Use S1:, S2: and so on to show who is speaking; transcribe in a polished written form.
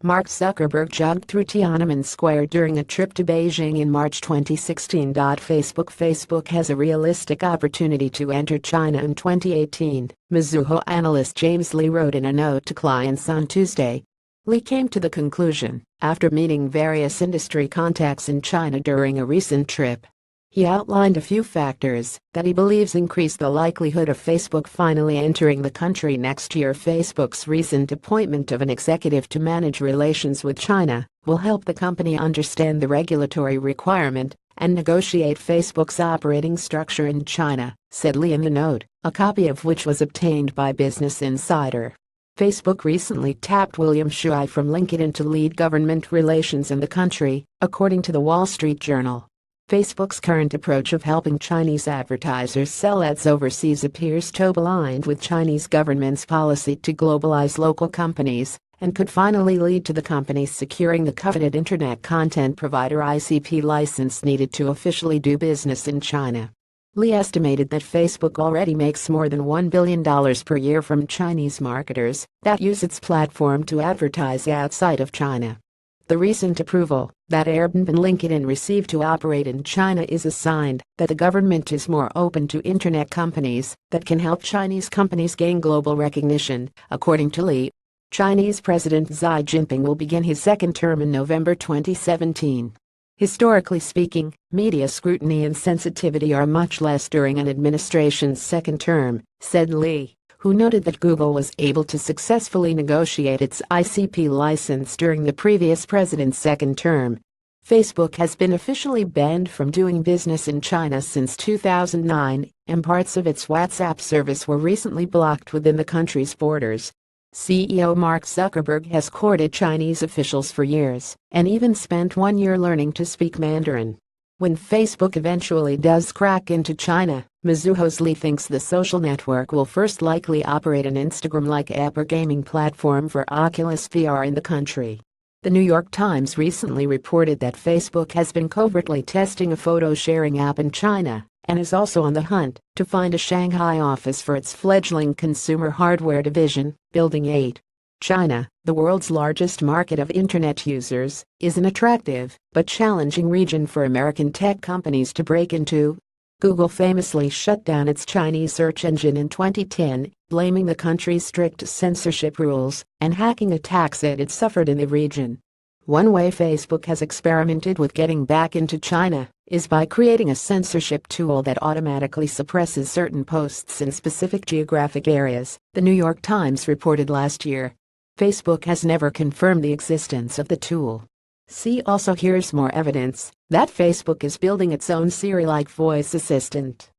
S1: Mark Zuckerberg jogged through Tiananmen Square during a trip to Beijing in March 2016. Facebook has a realistic opportunity to enter China in 2018, Mizuho analyst James Lee wrote in a note to clients on Tuesday. Lee came to the conclusion after meeting various industry contacts in China during a recent trip. He outlined a few factors that he believes increase the likelihood of Facebook finally entering the country next year. Facebook's recent appointment of an executive to manage relations with China will help the company understand the regulatory requirement and negotiate Facebook's operating structure in China, said Lee in the note, a copy of which was obtained by Business Insider. Facebook recently tapped William Shui from LinkedIn to lead government relations in the country, according to the Wall Street Journal. Facebook's current approach of helping Chinese advertisers sell ads overseas appears to align with Chinese government's policy to globalize local companies and could finally lead to the company securing the coveted Internet Content Provider (ICP) license needed to officially do business in China. Lee estimated that Facebook already makes more than $1 billion per year from Chinese marketers that use its platform to advertise outside of China. The recent approval that Airbnb and LinkedIn received to operate in China is a sign that the government is more open to internet companies that can help Chinese companies gain global recognition, according to Lee. Chinese President Xi Jinping will begin his second term in November 2017. Historically speaking, media scrutiny and sensitivity are much less during an administration's second term, said Lee, who noted that Google was able to successfully negotiate its ICP license during the previous president's second term. Facebook has been officially banned from doing business in China since 2009, and parts of its WhatsApp service were recently blocked within the country's borders. CEO Mark Zuckerberg has courted Chinese officials for years and even spent 1 year learning to speak Mandarin. When Facebook eventually does crack into China, Mizuho's Lee thinks the social network will first likely operate an Instagram-like app or gaming platform for Oculus VR in the country. The New York Times recently reported that Facebook has been covertly testing a photo-sharing app in China and is also on the hunt to find a Shanghai office for its fledgling consumer hardware division, Building 8. China, the world's largest market of internet users, is an attractive but challenging region for American tech companies to break into. Google famously shut down its Chinese search engine in 2010, blaming the country's strict censorship rules and hacking attacks that it suffered in the region. One way Facebook has experimented with getting back into China is by creating a censorship tool that automatically suppresses certain posts in specific geographic areas, the New York Times reported last year. Facebook has never confirmed the existence of the tool. See also: here's more evidence that Facebook is building its own Siri-like voice assistant.